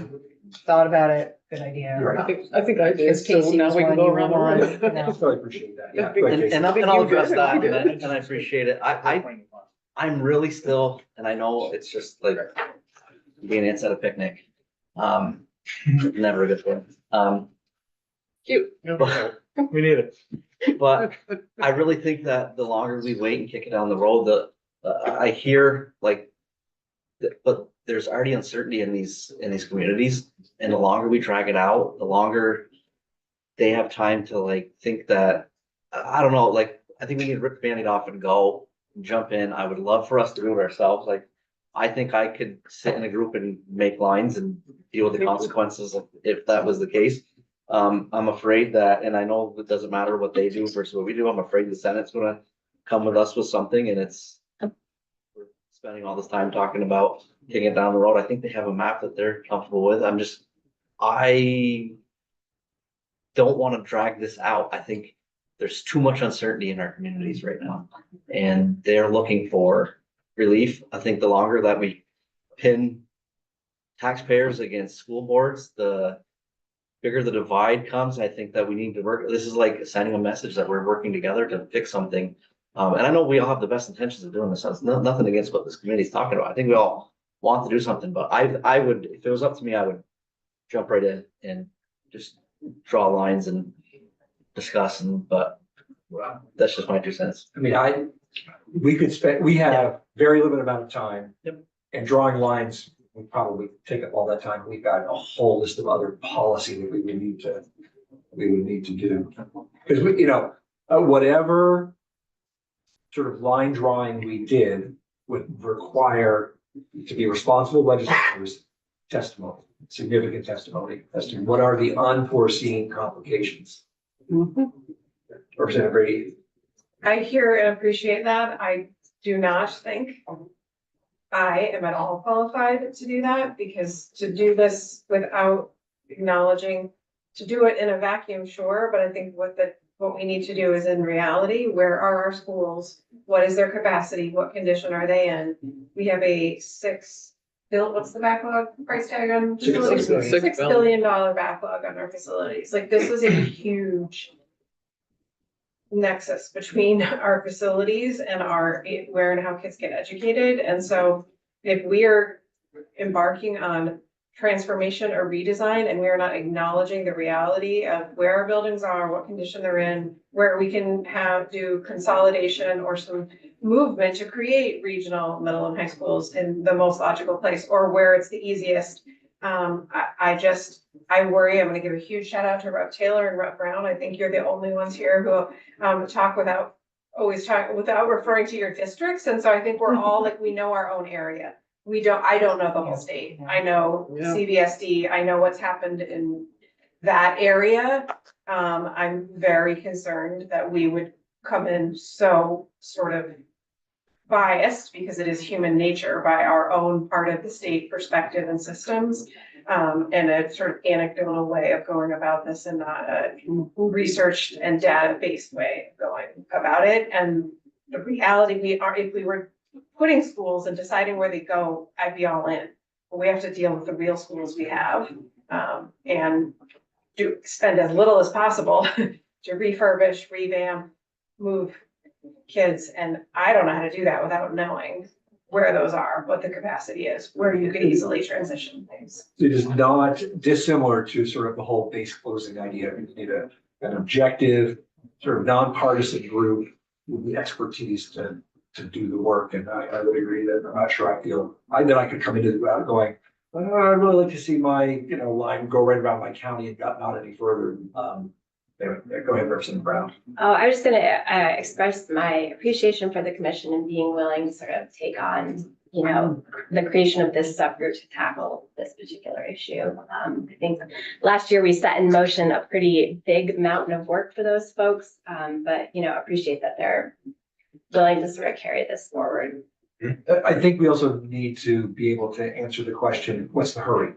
thought about it, good idea. You're right. I think I did, Because so Casey now was we can one go you around the were room. on, I really appreciate that, yeah. And- Go ahead, Casey. And think I'll you address did. that, You and I appreciate it. I'm really still, and I know it's just like being ants at a picnic. Never a good thing. Cute. But, We need it. but I really think that the longer we wait and kick it down the road, I hear like, but there's already uncertainty in these communities, and the longer we drag it out, the longer they have time to like think that, I don't know, like, I think we need to rip the Band-Aid off and go, jump in. I would love for us to do it ourselves. Like, I think I could sit in a group and make lines and deal with the consequences if that was the case. I'm afraid that, and I know it doesn't matter what they do versus what we do. I'm afraid the Senate's gonna come with us with something, and we're spending all this time talking about kicking it down the road. I think they have a map that they're comfortable with. I don't want to drag this out. I think there's too much uncertainty in our communities right now, and they're looking for relief. I think the longer that we pin taxpayers against school boards, the bigger the divide comes. I think that we need to work. This is like sending a message that we're working together to fix something. And I know we all have the best intentions of doing this. It's nothing against what this committee is talking about. I think we all want to do something, but I would, if it was up to me, I would jump right in and just draw lines and discuss, but that's just my 2 cents. I mean, we have very limited amount of time. Yep. And drawing lines would probably take up all that time. We've got a whole list of other policy that we would need to do. Because whatever sort of line drawing we did would require to be responsible legislators testimony, significant testimony as to what are the unforeseen complications. Representative Brady. I hear and appreciate that. I do not think I am at all qualified to do that, because to do this without acknowledging, to do it in a vacuum, sure, but I think what we need to do is in reality, where are our schools? What is their capacity? What condition are they in? We have a what's the backlog price tag on facilities? $6 billion backlog on our facilities. Like, this is a huge nexus between our facilities and where and how kids get educated. And so if we are embarking on transformation or redesign and we are not acknowledging the reality of where our buildings are, what condition they're in, where we can do consolidation or some movement to create regional middle and high schools in the most logical place, or where it's the easiest. I worry. I'm going to give a huge shout out to Rep. Taylor and Rep. Brown. I think you're the only ones here who talk without referring to your districts. And so I think we're all like, we know our own area. I don't know the whole state. I know CVSD. I know what's happened in that area. I'm very concerned that we would come in so sort of biased, because it is human nature, by our own part of the state perspective and systems, and a sort of anecdotal way of going about this, and not a researched and data-based way of going about it. And the reality, if we were putting schools and deciding where they go, I'd be all in. But we have to deal with the real schools we have, and spend as little as possible to refurbish, revamp, move kids. And I don't know how to do that without knowing where those are, what the capacity is, where you could easily transition things. It is not dissimilar to sort of the whole base closing idea. You need an objective, sort of nonpartisan group with the expertise to do the work. And I would agree that I'm not sure I feel that I could come into it going, I'd really like to see my, line go right around my county and not any further. Go ahead, Representative Brown. Oh, I was just gonna express my appreciation for the commission and being willing to sort of take on, the creation of this subgroup to tackle this particular issue. I think last year we set in motion a pretty big mountain of work for those folks, but appreciate that they're willing to sort of carry this forward. I think we also need to be able to answer the question, what's the hurry?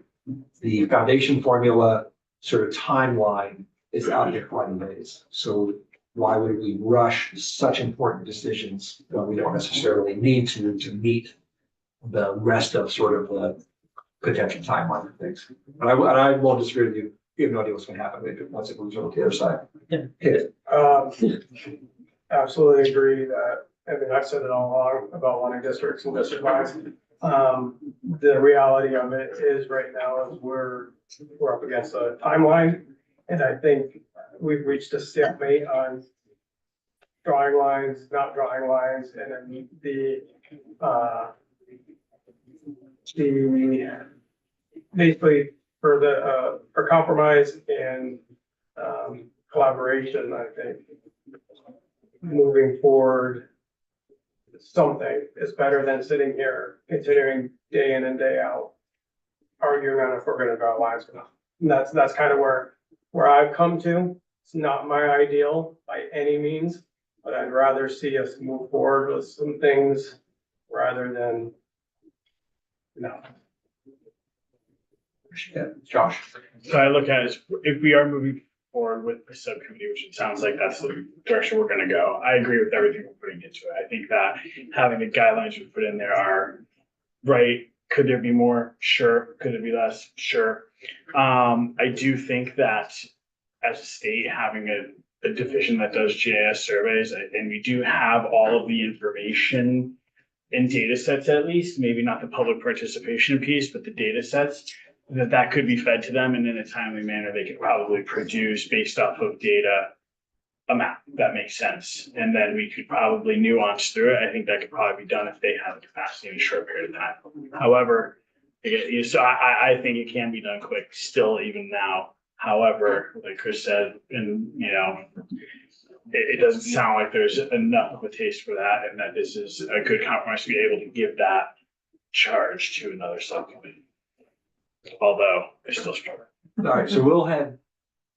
The foundation formula sort of timeline is out there quite a ways. So why would we rush such important decisions when we don't necessarily need to meet the rest of sort of the potential timeline of things? And I won't disagree with you. You have no idea what's going to happen once it moves over to the other side. Absolutely agree that, I've said it all along about wanting districts and district lines. the reality of it is right now is we're up against a timeline. And I think we've reached a stalemate on drawing lines, not drawing lines, and then basically for compromise and, collaboration, I think moving forward, something is better than sitting here continuing day in and day out, arguing on if we're gonna draw lines or not. And that's kind of where I've come to. It's not my ideal by any means, but I'd rather see us move forward with some things rather than, no. Josh? So I look at it as if we are moving forward with the subcommittee, which it sounds like that's the direction we're gonna go. I agree with everything we're putting into it. I think that having the guidelines we put in there are right. Could there be more? Sure. Could it be less? Sure. I do think that as a state, having a division that does GIS surveys, and we do have all of the information in data sets, at least, maybe not the public participation piece, but the data sets, that could be fed to them, and in a timely manner, they could probably produce based off of data a map that makes sense. And then we could probably nuance through it. I think that could probably be done if they have the capacity in a short period of time. However, so I think it can be done quick still even now. However, like Chris said, and it doesn't sound like there's enough of a taste for that, and that this is a good compromise to be able to give that charge to another subcommittee. Although I still struggle. All right, so we'll have,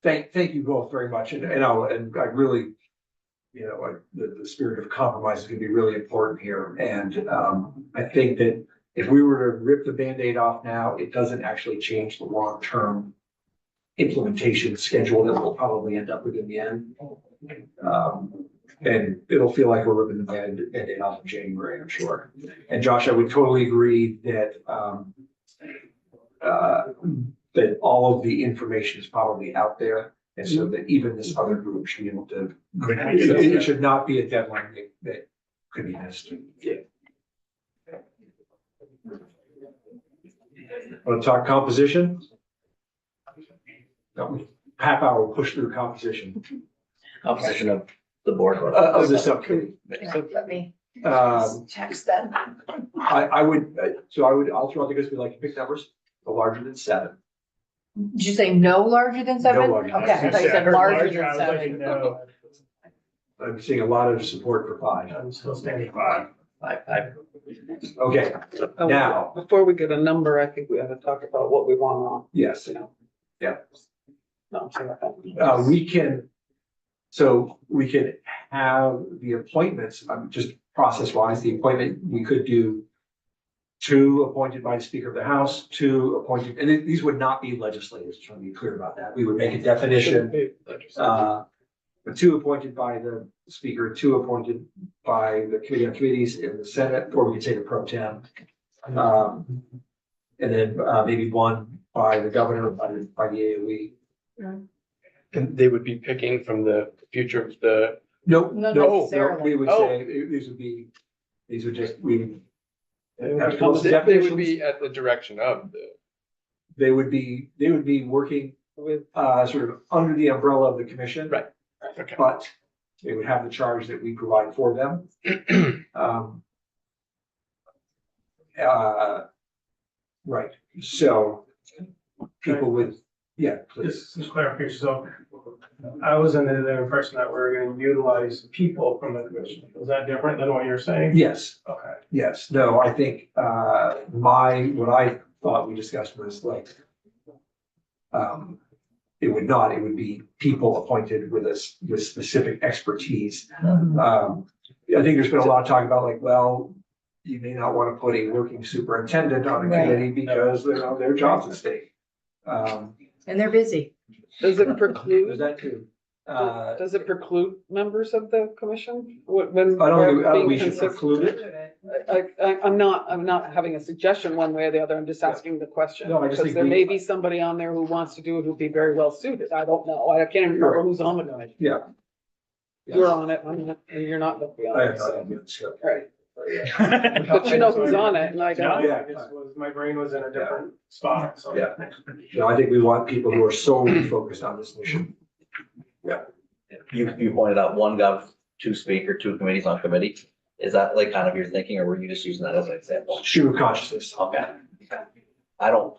thank you both very much, and I really, the spirit of compromise is gonna be really important here, and I think that if we were to rip the Band-Aid off now, it doesn't actually change the long-term implementation schedule that we'll probably end up with in the end. And it'll feel like we're ripping the Band-Aid off in January, I'm sure. And Josh, I would totally agree that that all of the information is probably out there. And so that even this other group should be able to, it should not be a deadline that could be missed. Yeah. Want to talk composition? Half hour push through composition. Composition of the board. Of the subcommittee. Let me text them. I'll throw out the guys, we like to pick numbers, the larger than 7. Did you say no larger than 7? No larger than Okay, I thought you said larger than I was like, 7. no. I'm seeing a lot of support for 5. I'm still standing. 5. Okay, Oh, now, before we get a number, I think we have to talk about what we want on, yes, No, we can have the appointments, just process wise, the appointment, we could do 2 appointed by the Speaker of the House, 2 appointed, and these would not be legislators, just want to be clear about that. We would make a definition, 2 appointed by the Speaker, 2 appointed by the Committee on Committees in the Senate, or we could say the pro tem. And then maybe 1 by the governor, by the AOE. And they would be picking from the future of the, Nope, Not no, necessarily. we would Oh. say, these would just, they would be at the direction of the. they would be working with, sort of under the umbrella of the commission. Right. Okay. But they would have the charge that we provide for them. Right, so people with, yeah, please. Just clarification, so I was under the impression that we're gonna utilize people from the commission. Is that different than what you're saying? Yes, Okay. yes, no, I think, what I thought we discussed was like, it would be people appointed with with specific expertise. I think there's been a lot of talk about like, well, you may not want to put a working superintendent on a Right. committee because their job's at stake. And they're busy. does it There's preclude, that too. does it preclude members of the commission? When I don't think being we should consistent? preclude it. I'm not having a suggestion one way or the other, I'm just asking the question. No, I just Because think there we- may be somebody on there who wants to do it who'd be very well suited, I don't know, I can't even remember who's on the commission. Yeah. You're on it, I'm not, you're not gonna be on I it, have so, not been, so. right. But you know who's on it and I don't. Yeah. My brain was in a different spot, so. Yeah. No, I think we want people who are solely focused on this mission. You pointed out one gov, two speaker, two committees on committee. Is that like kind of your thinking, or were you just using that as an example? Stream of consciousness. Okay. I don't,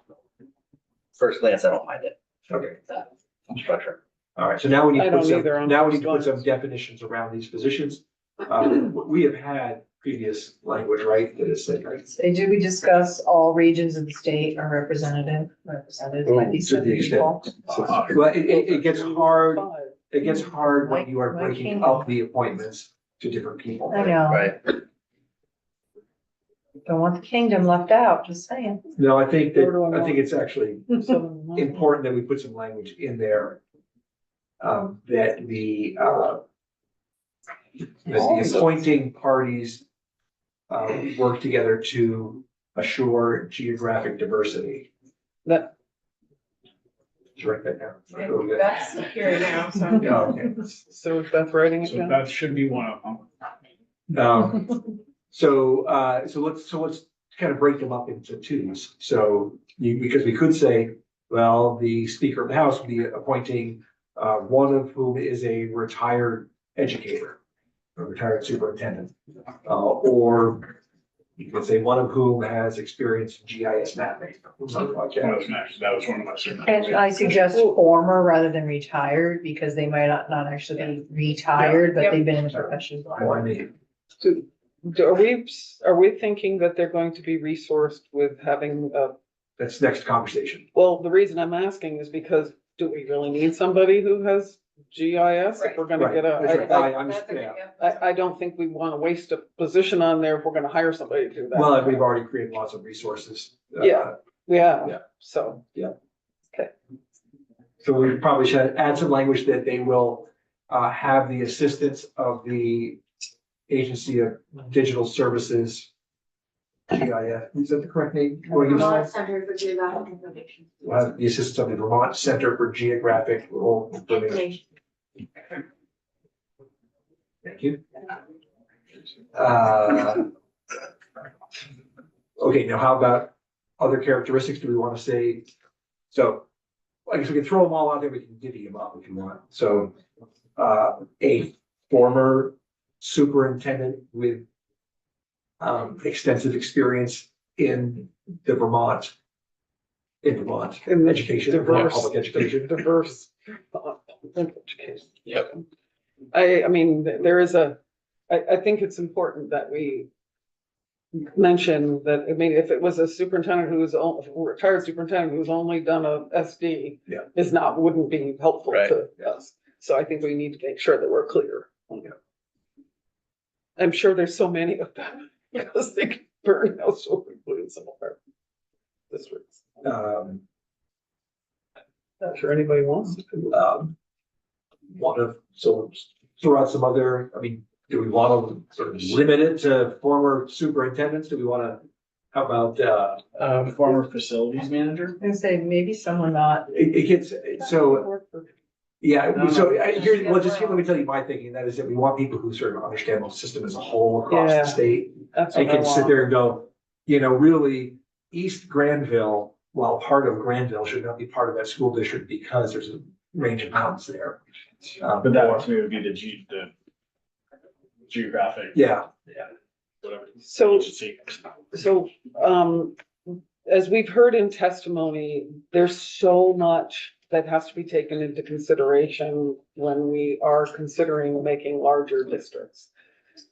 first glance, I don't mind it. Okay. That structure. All right, so now we need I to don't put some, either on now we those need to put some ones. definitions around these positions. We have had previous language, right, that is said, right? Say, do we discuss all regions of the state are represented, might be To seven the extent. people. Well, it gets hard, Five. it gets hard when you are Why breaking can't- up the appointments to different people. I know, Right. don't want the kingdom left out, just saying. No, I think Where do I that, I want- think it's actually So, important that we put some language in there. That the appointing parties work together to assure geographic diversity. That, Just write that down. Really good. That's here now, so. Yeah, okay. so is Beth writing it So down? that should be one of them. So let's kind of break them up into twos. So because we could say, well, the Speaker of the House would be appointing one of whom is a retired educator, a retired superintendent, or you could say one of whom has experience in GIS mapping, something like That that. was next. That was one of my suggestions. And I suggest former rather than retired, because they might not actually be retired, but Yep. they've been in the profession. Or I mean, Are we thinking that they're going to be resourced with having, that's next conversation. well, the reason I'm asking is because do we really need somebody who has GIS if we're gonna Right, get that's right. a, I'm That's a good- yeah. I don't think we wanna waste a position on there if we're gonna hire somebody to do that. Well, and we've already created lots of resources. Yeah. Yeah. Yeah, so, So we probably should add some language that they will have the assistance of the Agency of Digital Services. GIS, is that the correct name? What you said? Center for Geographic Information. We'll have the assistance of the Vermont Center for Geographic Rural Information. Thank you. Okay, now how about other characteristics? Do we want to say? So, I guess we can throw them all out there. We can divvy them up if you want. So, a former superintendent with extensive experience in Vermont In the education, diverse- public education. diverse. Education. Yep. I mean, there is I think it's important that we mention that, I mean, if it was a superintendent who's, retired superintendent who's only done a SD. Yeah. Wouldn't be helpful Right. to us. So I think we need to make sure that we're clear. I'm sure there's so many of them because they can burn out so quickly in some of our districts. Not sure anybody wants to. So throw out some other, I mean, do we want to sort of limit it to former superintendents? Do we want to, how about, Former facilities manager. And say maybe someone not. it gets, so, Work for- yeah, No, so no. here, well, just here, let me tell you my thinking, that is that we want people who sort of understand the system as a whole across Yeah. the state. That's And what I can sit want. there and go, really, East Granville, while part of Granville, should not be part of that school district because there's a range of mountains there. But that to me would be the geographic. Yeah, Whatever. So, agency. as we've heard in testimony, there's so much that has to be taken into consideration when we are considering making larger districts.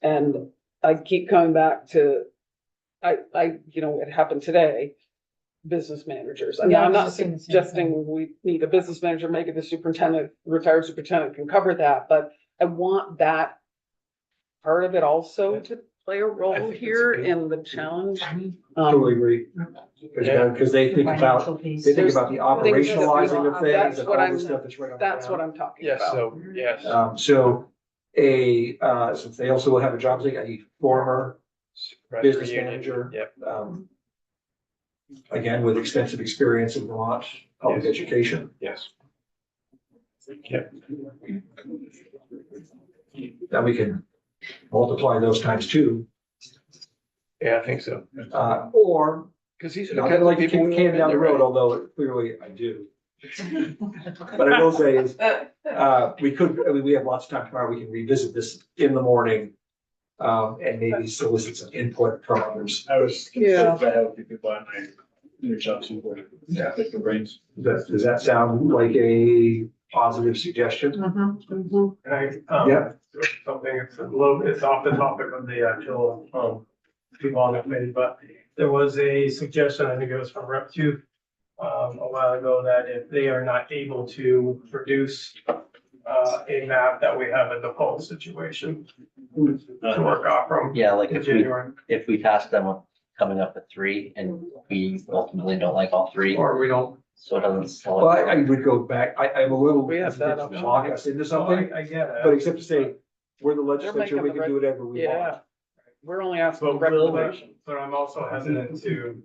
And I keep coming back to, it happened today, business managers. I mean, Yeah, I I'm was not just saying the same suggesting we need a business manager, maybe the superintendent, retired superintendent can cover that, but I want that part of it also to play a I role think it's here good. in the challenge. totally agree. Because they think about, Financial piece. they think about the Things that we operationalizing of want. things That's and what all I'm- the stuff that's right on the That's what ground. I'm talking Yes, about. so, yes. Since they also will have a job, like a former business Reunion. manager. Yep. Again, with extensive experience in Vermont public Yes. education. Yes. Yep. Then we can multiply those times two. Yeah, I think so. Or, Cause these are the not kinds gonna of like to people kick we the want can in down the there, road, right? although clearly I do. But I will say is, we could, I mean, we have lots of time tomorrow, we can revisit this in the morning. And maybe solicit some input from others. I was. Yeah. That helped people on my introduction. Yeah. Pick the brains. Does that sound like a positive suggestion? Mhm. And I, Yeah. something, it's a little, it's off the topic of the actual, people on the committee, but there was a suggestion, I think it was from Rep two, a while ago, that if they are not able to produce, a map, that we have a default situation to work off from Yeah, like in if we, January, if we task them with coming up with 3 and we ultimately don't like all 3, Or we don't, so it doesn't slow well, it I down. would go back, I'm a little We have that hesitant to option. lock us into so something, I get it. but except to say, we're the They're legislature, making we the can do whatever we Yeah, want. we're only asking But will, recommendation. but I'm also hesitant to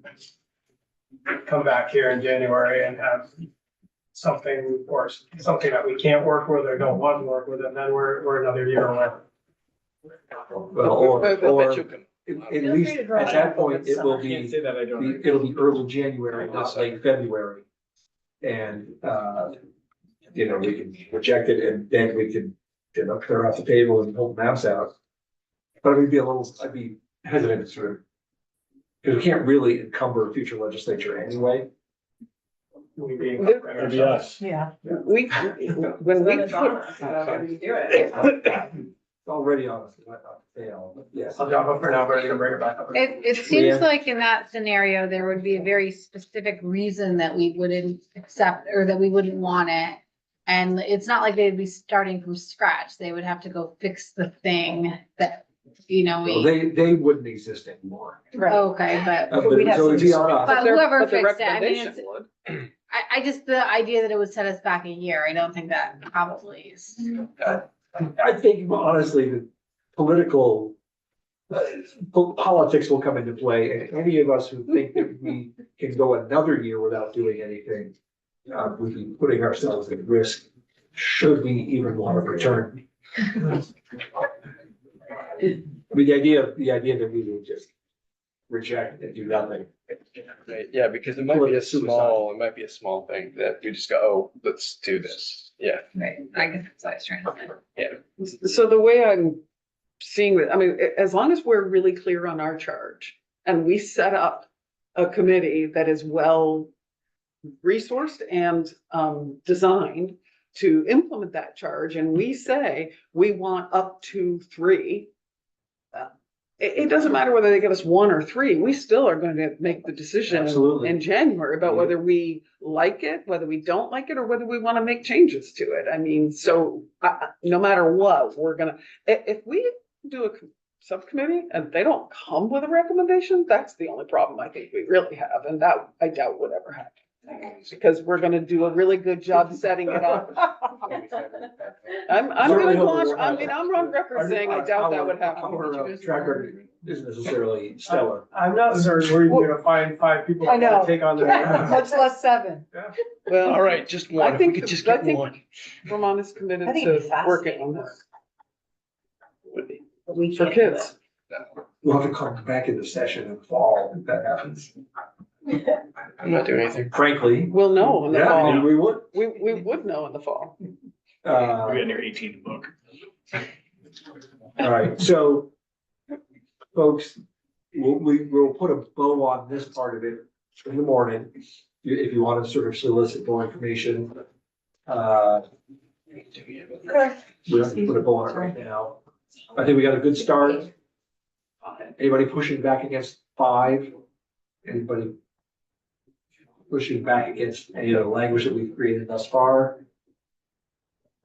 come back here in January and have something or something that we can't work with or don't want to work with, and then we're another year away. Well, or, But or you can- at Feel least free to draw at it that up point, over it will summer. be, that I don't. it'll be early January, not late February. And, you know, we can reject it and then we can, you know, clear off the table and pull the maps out. But I'd be hesitant to sort of, because we can't really encumber future legislature anyway. We being. It'd be us. Yeah. We, when we Then it's put. on us, so we do it. It's already on us, it might not fail, but yes. I'll drop it for now, but I can bring it back up. It seems Yeah. like in that scenario, there would be a very specific reason that we wouldn't accept or that we wouldn't want it. And it's not like they'd be starting from scratch. They would have to go fix the thing that, you know, Well, we, they wouldn't exist anymore. okay, but, But we'd have so it'd be some- on us. but their- whoever but the fixed it, I mean, recommendation it's, would. I just, the idea that it would set us back a year, I don't think that probably is. I think honestly, the political, politics will come into play, and any of us who think that we can go another year without doing anything, we'd be putting ourselves at risk, should we even want to return. I mean, the idea that we would just reject and do nothing. Right, yeah, because it might be it might be a small thing that we just go, oh, let's do this. Yeah, Right, I guess that's what I was trying to say. So the way I'm seeing it, I mean, as long as we're really clear on our charge and we set up a committee that is well resourced and designed to implement that charge, and we say we want up to 3. It doesn't matter whether they give us 1 or 3, we still are going to make the decision Absolutely. in January about Yeah. whether we like it, whether we don't like it, or whether we want to make changes to it. I mean, so no matter what, we're gonna, if we do a subcommittee and they don't come with a recommendation, that's the only problem I think we really have, and that I doubt would ever happen. Because we're gonna do a really good job setting it up. I'm gonna Certainly go hope it on, won't I mean, I'm on record saying I doubt that would happen. Our track record isn't necessarily stellar. I'm not certain we're even gonna find 5 people I know. to take on the. Much less 7. Well, all right, just one, if we think could the- just I get think- one. Vermont is committed I think to it'd be working on this Would be. But we for can't do kids. We'll have to come back into session in the fall if that happens. I'm not doing anything. Frankly. We'll know in the Yeah, fall. maybe we would. We would know in the fall. Uh, We're in your 18th book. all right, so folks, we'll put a bow on this part of it in the morning. If you want to sort of solicit more information. We have to put a bow on it right now. I think we got a good start. Anybody pushing back against 5? Anybody pushing back against any of the language that we've created thus far?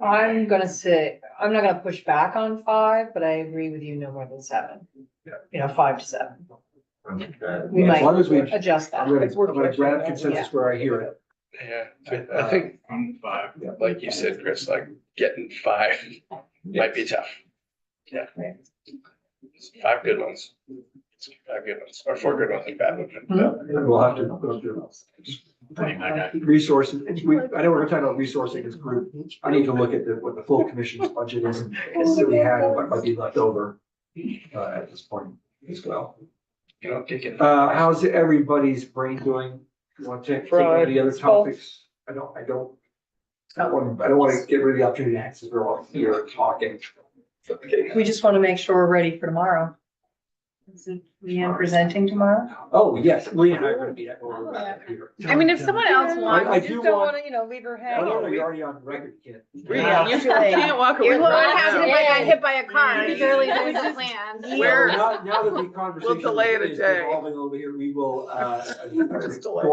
I'm gonna say, I'm not gonna push back on 5, but I agree with you, no more than 7. Yeah. You know, 5 to 7. We As might long as we, adjust that. I'm gonna grab consensus where I hear it. Yeah, I think, I'm 5. like you said, Chris, like getting 5 might be tough. Yeah. 5 good ones. 5 good ones, or 4 good ones and bad ones. And we'll have to go through resources. I know we're talking about resourcing this group. I need to look at what the full commission's budget is and what we had and what might be left over at this point as well. kick it. How's everybody's brain doing? You want to take any other topics? I don't want to get rid of the opportunity to answer. We're all here talking. Okay. We just want to make sure we're ready for tomorrow. Is it Leanne presenting tomorrow? Oh, yes, Lee and I are gonna be at. I mean, if someone else I wants, do Just don't want- want to, leave her No, hanging. no, you're already on record, you can't. Yeah. You can't walk away. you're from going to it have now. got hit by a car, you barely did the plan. Where- Now that the conversation. We'll delay it a is day. evolving over here, we will, Just delay. go